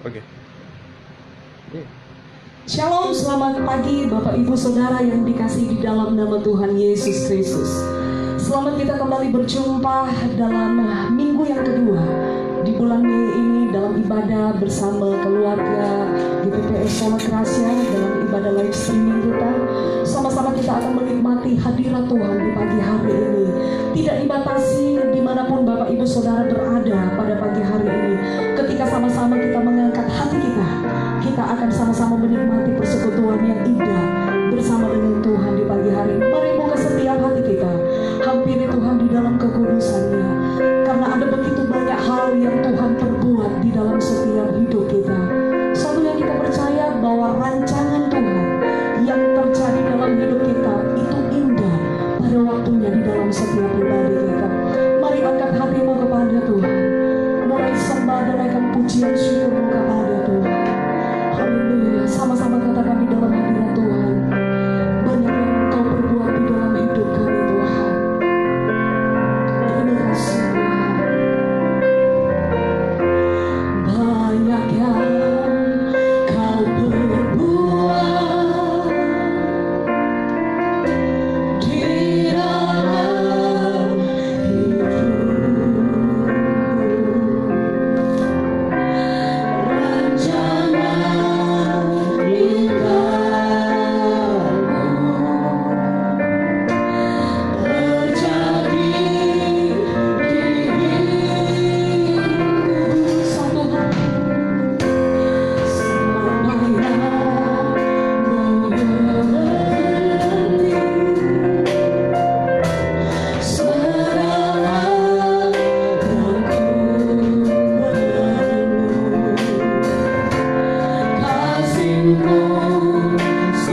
Oke. Shalom, selamat pagi Bapak Ibu Saudara yang dikasihi di dalam nama Tuhan Yesus Kristus. Selamat kita kembali berjumpa dalam minggu yang kedua di bulan Mei ini dalam ibadah bersama keluarga GPPS Solo Gracia dalam ibadah live streaming kita. Sama-sama kita akan menikmati hadirat Tuhan di pagi hari ini. Tidak dibatasi dimanapun Bapak Ibu Saudara berada pada pagi hari ini. Ketika sama-sama kita mengangkat hati kita akan sama-sama menikmati persekutuan yang indah bersama dengan Tuhan di pagi hari ini. Mari buka setiap hati kita, hampiri Tuhan di dalam kekudusannya, karena ada begitu banyak hal yang Tuhan perbuat di dalam setiap hidup kita. Satu yang kita percaya bahwa rancangan Tuhan yang terjadi dalam hidup kita itu indah pada waktunya di dalam setiap pribadi kita. Mari angkat hatimu kepada Tuhan, mulai sembah dan naikkan pujian syukurmu kepada Tuhan. Haleluya, sama-sama katakan di dalam hadirat Tuhan, banyak yang Engkau perbuat di dalam hidup kami Tuhan. Terima kasih Tuhan. Banyak yang Kau perbuat di dalam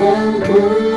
Syukur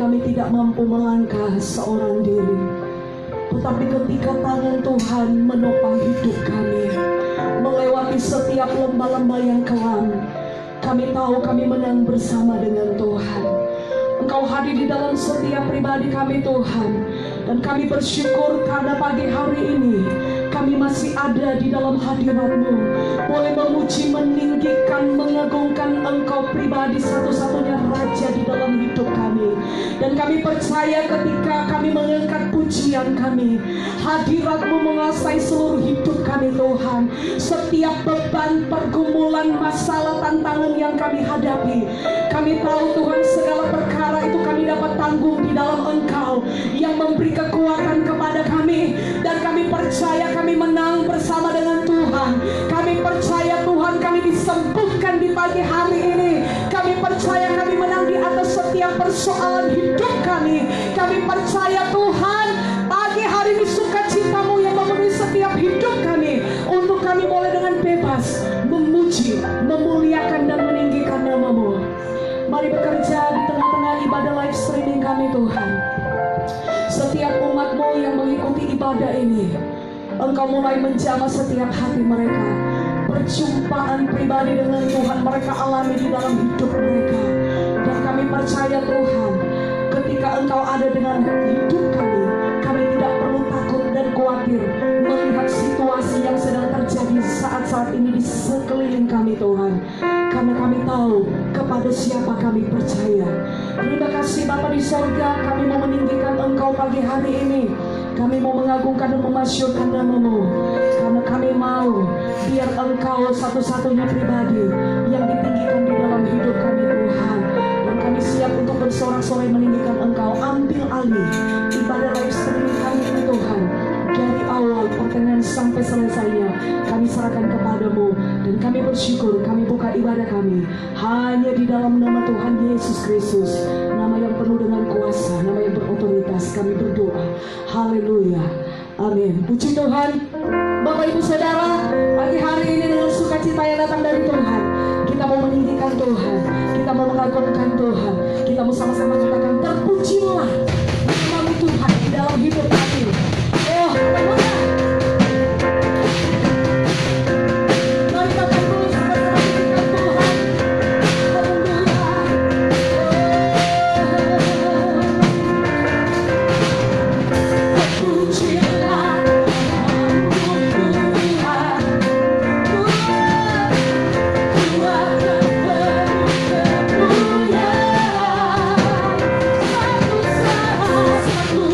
kami tidak mampu melangkah seorang diri. Tetapi ketika tangan Tuhan menopang hidup kami, melewati setiap lembah-lembah yang kelam, kami tahu kami menang bersama dengan Tuhan. Engkau hadir di dalam setiap pribadi kami Tuhan. Dan kami bersyukur karena pagi hari ini kami masih ada di dalam hadirat-Mu, boleh memuji, meninggikan, mengagungkan Engkau pribadi satu-satunya Raja di dalam hidup kami. Dan kami percaya ketika kami mengangkat pujian kami, hadirat-Mu menguasai seluruh hidup kami Tuhan. Setiap beban, pergumulan, masalah, tantangan yang kami hadapi, kami tahu Tuhan segala perkara itu kami dapat tanggung di dalam Engkau yang memberi kekuatan kepada kami. Dan kami percaya kami menang bersama dengan Tuhan. Kami percaya Tuhan kami disembuhkan di pagi hari ini. Kami percaya kami menang di atas setiap persoalan hidup kami. Kami percaya Tuhan pagi hari ini sukacita-Mu yang memenuhi setiap hidup kami, untuk kami boleh dengan bebas memuji, memuliakan dan meninggikan nama-Mu. Mari bekerja di tengah-tengah ibadah live streaming kami Tuhan. Setiap umat-Mu yang mengikuti ibadah ini, Engkau mulai menjamah setiap hati mereka. Perjumpaan pribadi dengan Tuhan mereka alami di dalam hidup mereka. Dan kami percaya Tuhan, ketika Engkau ada dengan hidup kami, kami tidak perlu takut dan khawatir melihat situasi yang sedang terjadi saat-saat ini di sekeliling kami Tuhan. Karena kami tahu kepada siapa kami percaya. Terima kasih Bapa di sorga, kami mau meninggikan Engkau pagi hari ini. Kami mau mengagungkan dan memasyurkan nama-Mu. Karena kami mau biar Engkau satu-satunya pribadi yang ditinggikan di dalam hidup kami Tuhan. Dan kami siap untuk bersorak-sorai meninggikan Engkau. Ambil alih ibadah live streaming kami ini Tuhan. Dari awal pertengahan sampai selesainya kami serahkan kepada-Mu. Dan kami bersyukur, kami buka ibadah kami hanya di dalam nama Tuhan Yesus Kristus, nama yang penuh dengan kuasa, nama yang berotoritas. Kami berdoa, haleluya, amin. Puji Tuhan. Bapak Ibu Saudara, pagi hari ini dengan sukacita yang datang dari Tuhan, kita mau meninggikan Tuhan, kita mau mengagungkan Tuhan, kita mau sama-sama katakan terpujilah nama Tuhan di dalam hidup kami. Oh, haleluya. Mari kita terus sama-sama meninggikan Tuhan. Haleluya. Terpujilah satu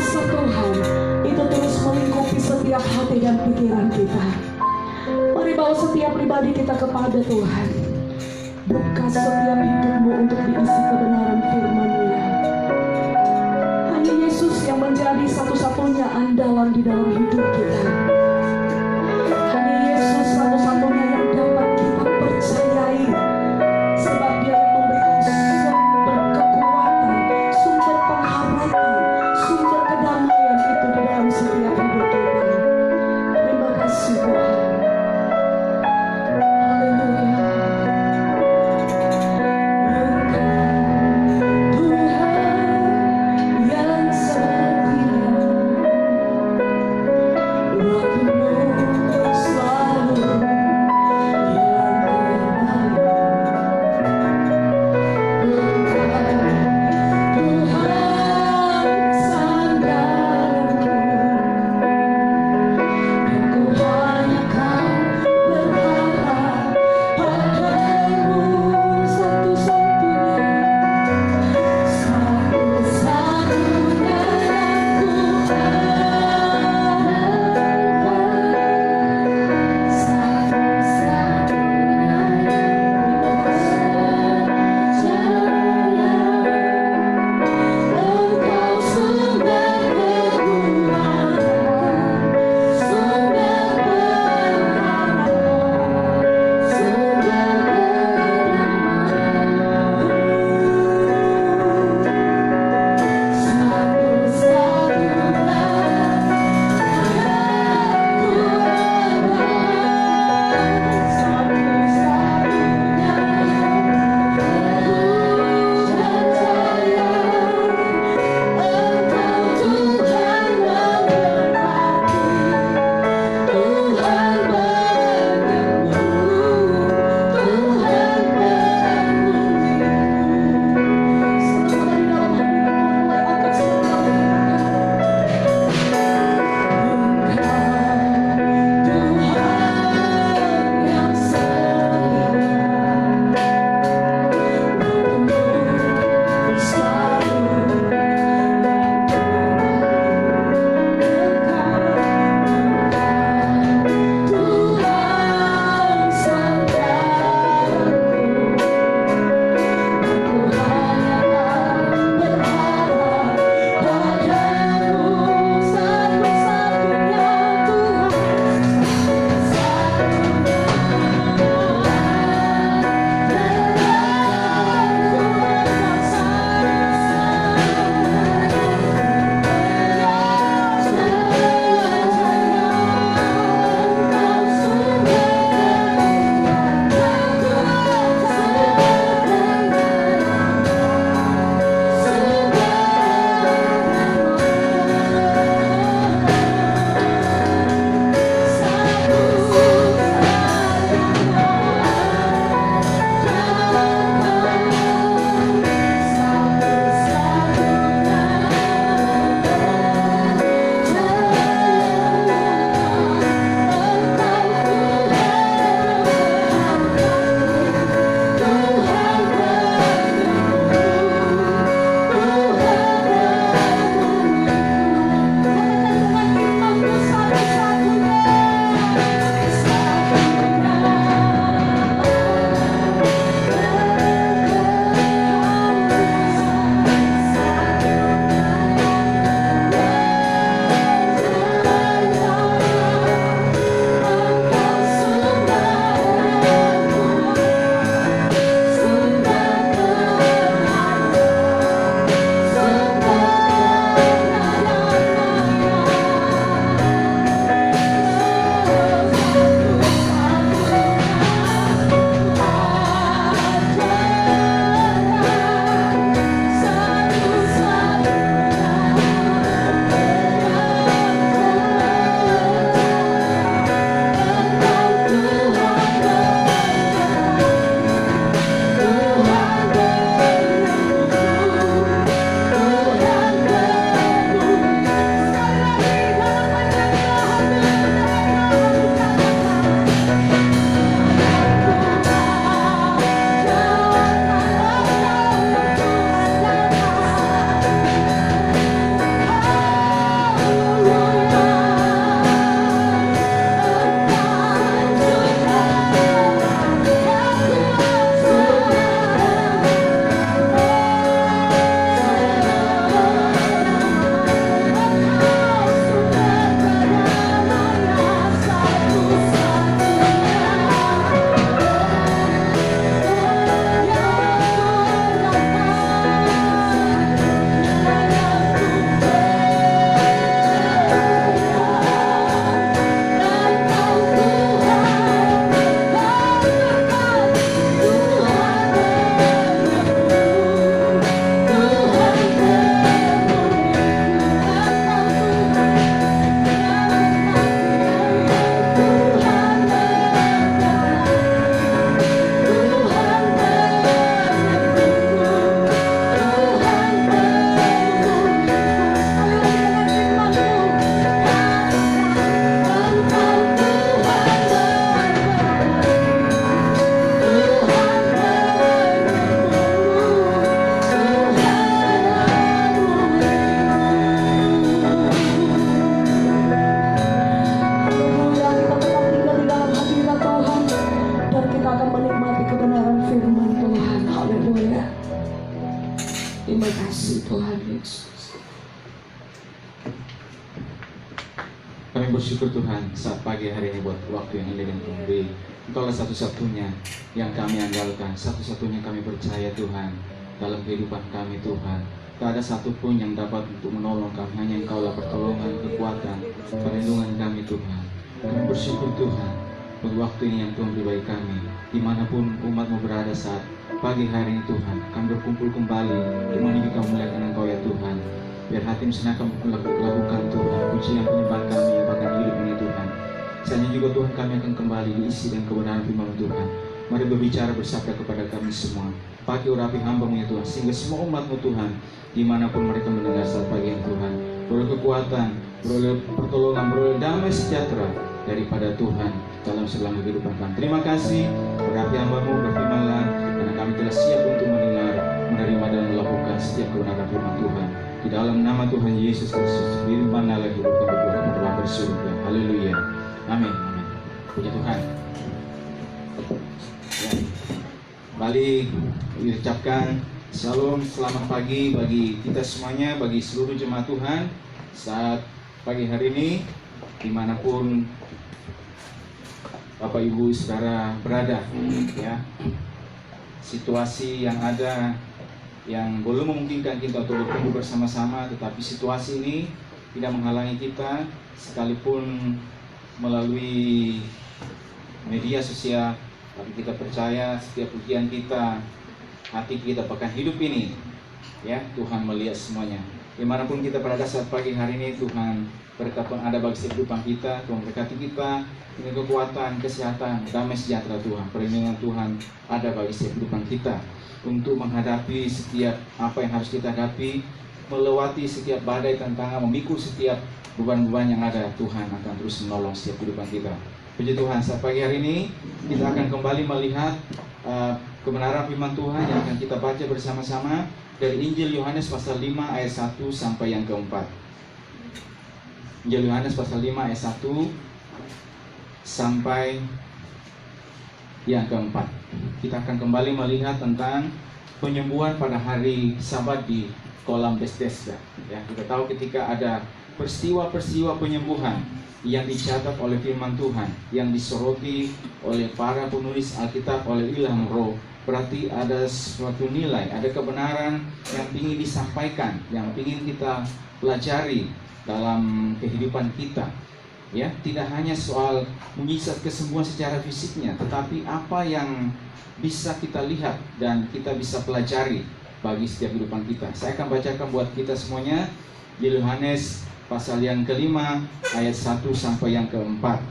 kuasa Tuhan itu terus melingkupi setiap hati dan pikiran kita. Mari bawa setiap pribadi kita kepada Tuhan. Buka setiap hidupmu untuk diisi kebenaran firman-Nya. Hanya Yesus yang menjadi satu-satunya andalan di dalam hidup kita. Hanya Yesus satu-satunya yang dapat kita percayai, sebab Dia yang memberikan sumber kekuatan, sumber pengharapan, sumber kedamaian itu di dalam setiap hidup kita. Terima kasih Tuhan. Haleluya. kasih Tuhan Yesus. Kami bersyukur Tuhan saat pagi hari ini buat waktu yang indah dan Tuhan beri. Engkaulah satu-satunya yang kami andalkan, satu-satunya kami percaya Tuhan dalam kehidupan kami Tuhan. Tak ada satupun yang dapat untuk menolong kami, hanya Engkaulah pertolongan, kekuatan, perlindungan kami Tuhan. Kami bersyukur Tuhan buat waktu ini yang Tuhan beri bagi kami. Dimanapun umat-Mu berada saat pagi hari ini Tuhan, kami berkumpul kembali untuk meninggikan kemuliaan Engkau ya Tuhan. Biar hati senang kami lakukan Tuhan pujian penyembahan kami yang bahkan hidup ini Tuhan. Selanjutnya juga Tuhan kami akan kembali diisi dengan kebenaran firman Tuhan. Mari berbicara bersabda kepada kami semua. Pakai urapi hamba-Mu ya Tuhan, sehingga semua umat-Mu Tuhan dimanapun mereka mendengar saat pagi ini Tuhan, beroleh kekuatan, beroleh pertolongan, beroleh damai sejahtera daripada Tuhan dalam selama kehidupan kami. Terima kasih, urapi hamba-Mu, berfirmanlah, karena kami telah siap untuk mendengar, menerima dan melakukan setiap kebenaran firman Tuhan. Di dalam nama Tuhan Yesus Kristus, firman-Nya hidup kami berdoa telah bersyukur. Haleluya. Amin. Amin. Puji Tuhan. Ya. Kembali diucapkan Shalom, selamat pagi bagi kita semuanya, bagi seluruh jemaat Tuhan saat pagi hari ini, dimanapun Bapak Ibu Saudara berada, ya. Situasi yang ada yang belum memungkinkan kita untuk berkumpul bersama-sama, tetapi situasi ini tidak menghalangi kita sekalipun melalui media sosial. Tapi kita percaya setiap ujian kita, hati kita bahkan hidup ini, ya, Tuhan melihat semuanya. Dimanapun kita berada saat pagi hari ini, Tuhan berkat ada bagi kehidupan kita. Tuhan berkati kita dengan kekuatan, kesehatan, damai sejahtera Tuhan. Perlindungan Tuhan ada bagi kehidupan kita untuk menghadapi setiap apa yang harus kita hadapi, melewati setiap badai tantangan, memikul setiap beban-beban yang ada. Tuhan akan terus menolong setiap kehidupan kita. Puji Tuhan, saat pagi hari ini kita akan kembali melihat kebenaran firman Tuhan yang akan kita baca bersama-sama dari Injil Yohanes pasal 5 ayat 1 sampai yang keempat. Injil Yohanes pasal 5 ayat 1 sampai yang keempat. Kita akan kembali melihat tentang penyembuhan pada hari Sabat di kolam Bethesda. Ya, kita tahu ketika ada peristiwa-peristiwa penyembuhan yang dicatat oleh firman Tuhan, yang disoroti oleh para penulis Alkitab, oleh ilham Roh, berarti ada suatu nilai, ada kebenaran yang ingin disampaikan, yang ingin kita pelajari dalam kehidupan kita. Ya, tidak hanya soal mujizat kesembuhan secara fisiknya, tetapi apa yang bisa kita lihat dan kita bisa pelajari bagi setiap kehidupan kita. Saya akan bacakan buat kita semuanya di Yohanes pasal yang kelima ayat 1 sampai yang keempat.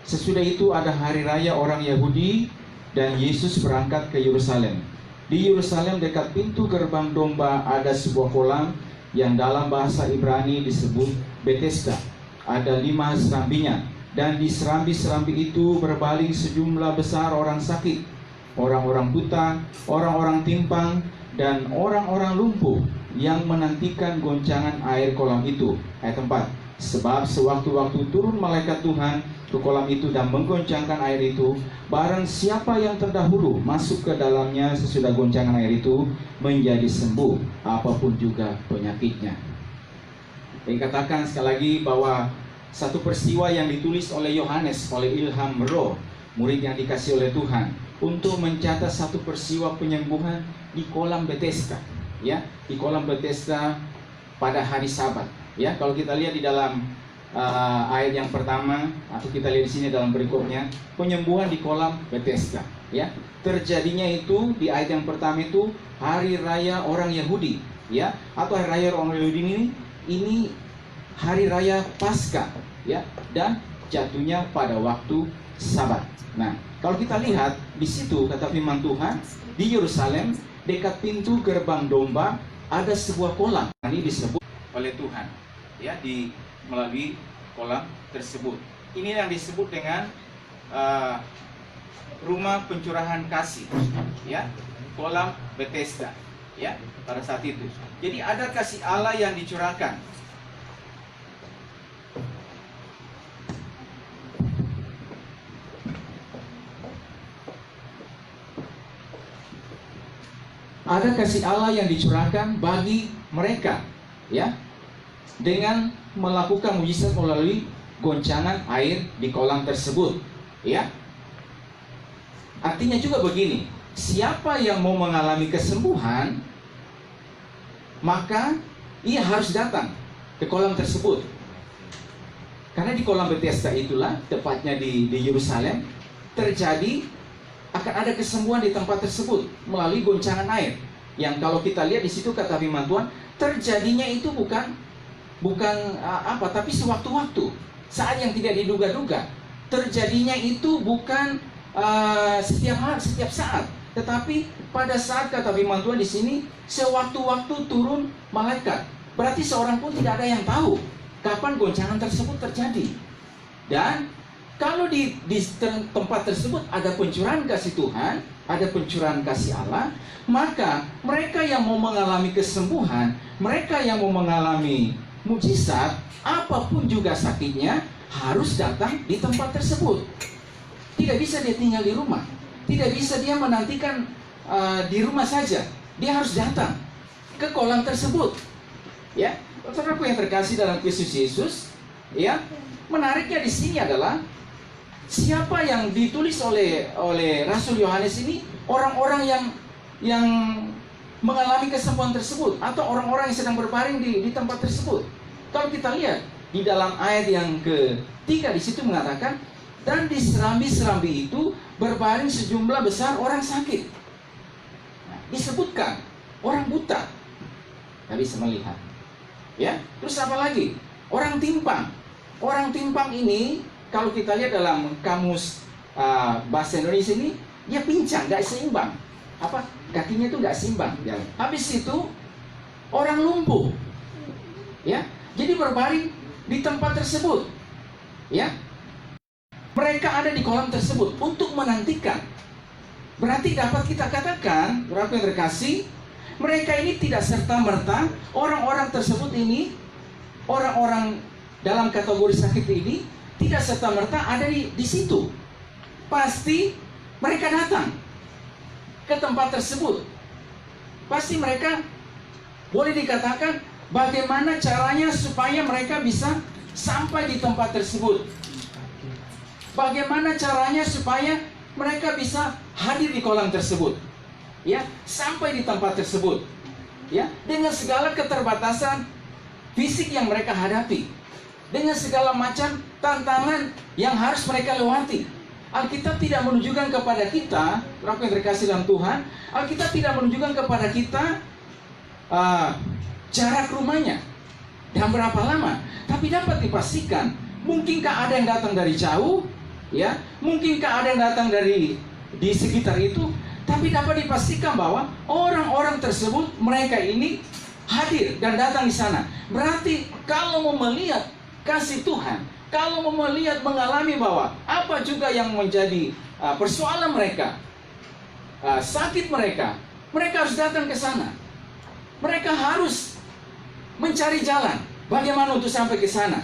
Sesudah itu ada hari raya orang Yahudi dan Yesus berangkat ke Yerusalem. Di Yerusalem dekat pintu gerbang domba ada sebuah kolam yang dalam bahasa Ibrani disebut Bethesda. Ada 5 serambinya, dan di serambi-serambi itu berbaring sejumlah besar orang sakit, orang-orang buta, orang-orang timpang, dan orang-orang lumpuh yang menantikan goncangan air kolam itu. Ayat 4. Sebab sewaktu-waktu turun malaikat Tuhan ke kolam itu dan menggoncangkan air itu, barang siapa yang terdahulu masuk ke dalamnya sesudah goncangan air itu menjadi sembuh, apapun juga penyakitnya. Dikatakan sekali lagi bahwa satu peristiwa yang ditulis oleh Yohanes, oleh ilham Roh, murid yang dikasih oleh Tuhan, untuk mencatat satu peristiwa penyembuhan di kolam Bethesda. Ya, di kolam Bethesda pada hari Sabat. Ya, kalau kita lihat di dalam ayat yang pertama, atau kita lihat di sini dalam berikutnya, penyembuhan di kolam Bethesda. Ya, terjadinya itu di ayat yang pertama itu hari raya orang Yahudi. Ya, atau hari raya orang Yahudi ini hari raya Paskah. Ya, dan jatuhnya pada waktu Sabat. Nah, kalau kita lihat di situ kata firman Tuhan, di Yerusalem dekat pintu gerbang domba ada sebuah kolam. Ini disebut oleh Tuhan, ya, di melalui kolam tersebut. Ini yang disebut dengan rumah pencurahan kasih, ya, kolam Bethesda, ya, pada saat itu. Jadi ada kasih Allah yang dicurahkan. ada kasih Allah yang dicurahkan bagi mereka, ya, dengan melakukan mujizat melalui goncangan air di kolam tersebut, ya. Artinya juga begini, siapa yang mau mengalami kesembuhan, maka ia harus datang ke kolam tersebut. Karena di kolam Bethesda itulah, tepatnya di Yerusalem, terjadi akan ada kesembuhan di tempat tersebut melalui goncangan air. Yang kalau kita lihat di situ kata firman Tuhan, terjadinya itu bukan tapi sewaktu-waktu, saat yang tidak diduga-duga. Terjadinya itu bukan setiap saat, tetapi pada saat kata firman Tuhan di sini, sewaktu-waktu turun malaikat. Berarti seorang pun tidak ada yang tahu kapan goncangan tersebut terjadi. Dan kalau di tempat tersebut ada pencurahan kasih Tuhan, ada pencurahan kasih Allah, maka mereka yang mau mengalami kesembuhan, mereka yang mau mengalami mujizat, apapun juga sakitnya, harus datang di tempat tersebut. Tidak bisa dia tinggal di rumah, tidak bisa dia menantikan di rumah saja. Dia harus datang ke kolam tersebut, ya. Saudaraku yang terkasih dalam Kristus Yesus, ya, menariknya di sini adalah siapa yang ditulis oleh Rasul Yohanes ini, orang-orang yang mengalami kesembuhan tersebut, atau orang-orang yang sedang berbaring di tempat tersebut. Kalau kita lihat di dalam ayat yang ketiga di situ mengatakan, dan di serambi-serambi itu berbaring sejumlah besar orang sakit. Nah, disebutkan orang buta, nggak bisa melihat. Ya, terus apa lagi? Orang timpang. Orang timpang ini kalau kita lihat dalam kamus bahasa Indonesia ini, dia pincang, nggak seimbang. Kakinya itu nggak seimbang. Ya. Habis itu orang lumpuh, ya. Jadi berbaring di tempat tersebut, ya. Mereka ada di kolam tersebut untuk menantikan. Berarti dapat kita katakan, berapa yang terkasih, mereka ini tidak serta-merta, orang-orang tersebut ini, orang-orang dalam kategori sakit ini, tidak serta-merta ada di situ. Pasti mereka datang ke tempat tersebut. Pasti mereka boleh dikatakan bagaimana caranya supaya mereka bisa sampai di tempat tersebut. Bagaimana caranya supaya mereka bisa hadir di kolam tersebut, ya, sampai di tempat tersebut, ya, dengan segala keterbatasan fisik yang mereka hadapi, dengan segala macam tantangan yang harus mereka lewati. Alkitab tidak menunjukkan kepada kita, orang yang terkasih dalam Tuhan, Alkitab tidak menunjukkan kepada kita jarak rumahnya dan berapa lama, tapi dapat dipastikan, mungkinkah ada yang datang dari jauh, ya, mungkinkah ada yang datang dari di sekitar itu, tapi dapat dipastikan bahwa orang-orang tersebut, mereka ini hadir dan datang di sana. Berarti kalau mau melihat kasih Tuhan, kalau mau melihat, mengalami bahwa apa juga yang menjadi persoalan mereka, sakit mereka, mereka harus datang ke sana. Mereka harus mencari jalan bagaimana untuk sampai ke sana,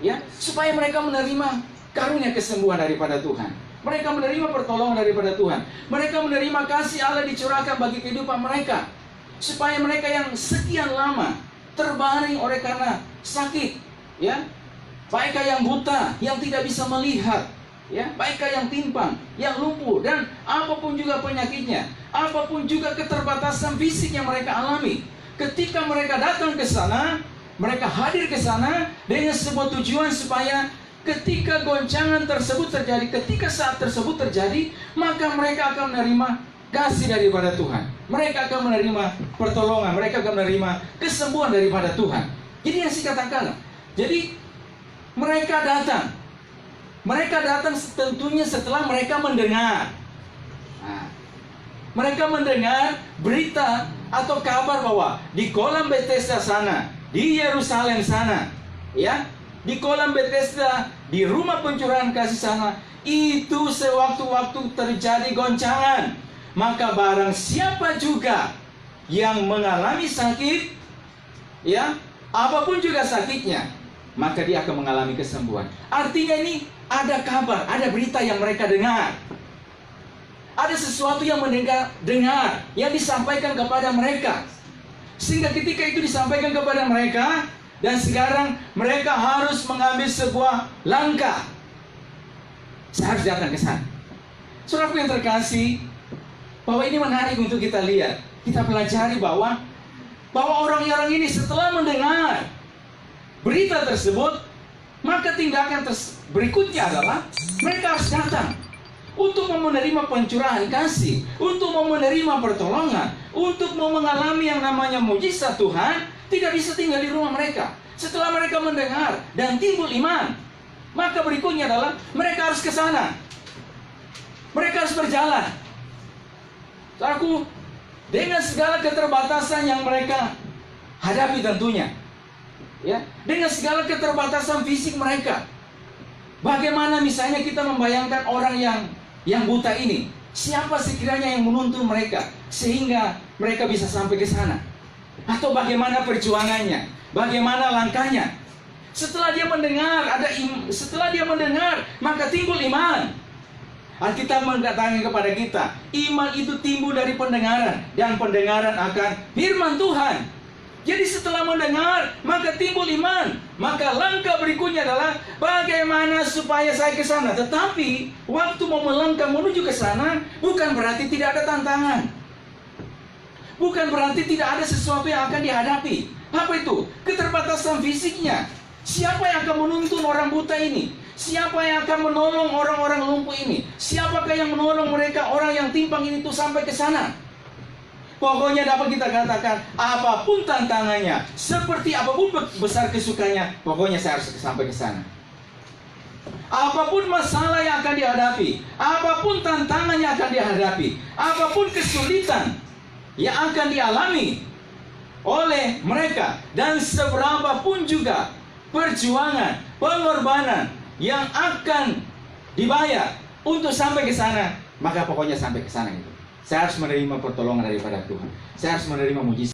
ya, supaya mereka menerima karunia kesembuhan daripada Tuhan. Mereka menerima pertolongan daripada Tuhan. Mereka menerima kasih Allah dicurahkan bagi kehidupan mereka, supaya mereka yang sekian lama terbaring oleh karena sakit, ya, baikkah yang buta, yang tidak bisa melihat, ya, baikkah yang timpang, yang lumpuh, dan apapun juga penyakitnya, apapun juga keterbatasan fisik yang mereka alami, ketika mereka datang ke sana, mereka hadir ke sana dengan sebuah tujuan supaya ketika goncangan tersebut terjadi, ketika saat tersebut terjadi, maka mereka akan menerima kasih daripada Tuhan. Mereka akan menerima pertolongan, mereka akan menerima kesembuhan daripada Tuhan. Jadi yang saya katakan, jadi mereka datang. Mereka datang tentunya setelah mereka mendengar. Nah, mereka mendengar berita atau kabar bahwa di kolam Bethesda sana, di Yerusalem sana, ya, di kolam Bethesda, di rumah pencurahan kasih sana, itu sewaktu-waktu terjadi goncangan. Maka barang siapa juga yang mengalami sakit, ya, apapun juga sakitnya, maka dia akan mengalami kesembuhan. Artinya ini ada kabar, ada berita yang mereka dengar. ada sesuatu yang dengar yang disampaikan kepada mereka. Sehingga ketika itu disampaikan kepada mereka, dan sekarang mereka harus mengambil sebuah langkah. Saya harus datang ke sana. Saudaraku yang terkasih, bahwa ini menarik untuk kita lihat. Kita pelajari bahwa orang-orang ini setelah mendengar berita tersebut, maka tindakan berikutnya adalah mereka harus datang untuk menerima pencurahan kasih, untuk menerima pertolongan, untuk mengalami yang namanya mujizat Tuhan. Tidak bisa tinggal di rumah mereka. Setelah mereka mendengar dan timbul iman, maka berikutnya adalah mereka harus ke sana. Mereka harus berjalan. Saudaraku, dengan segala keterbatasan yang mereka hadapi tentunya, ya, dengan segala keterbatasan fisik mereka. Bagaimana misalnya kita membayangkan orang yang buta ini, siapa sekiranya yang menuntun mereka sehingga mereka bisa sampai ke sana? Atau bagaimana perjuangannya? Bagaimana langkahnya? Setelah dia mendengar, maka timbul iman. Alkitab mengatakan kepada kita, iman itu timbul dari pendengaran, dan pendengaran akan firman Tuhan. Jadi setelah mendengar, maka timbul iman. Maka langkah berikutnya adalah bagaimana supaya saya ke sana. Tetapi waktu mau melangkah menuju ke sana, bukan berarti tidak ada tantangan. Bukan berarti tidak ada sesuatu yang akan dihadapi. Apa itu? Keterbatasan fisiknya. Siapa yang akan menuntun orang buta ini? Siapa yang akan menolong orang-orang lumpuh ini? Siapakah yang menolong mereka, orang yang timpang ini tuh sampai ke sana? Pokoknya dapat kita katakan, apapun tantangannya, seperti apapun besar kesukanya, pokoknya saya harus sampai ke sana. Apapun masalah yang akan dihadapi, apapun tantangan yang akan dihadapi, apapun kesulitan yang akan dialami oleh mereka, dan seberapapun juga perjuangan, pengorbanan yang akan dibayar untuk sampai ke sana, maka pokoknya sampai ke sana itu. Saya harus menerima pertolongan daripada Tuhan. Saya harus menerima mujizat.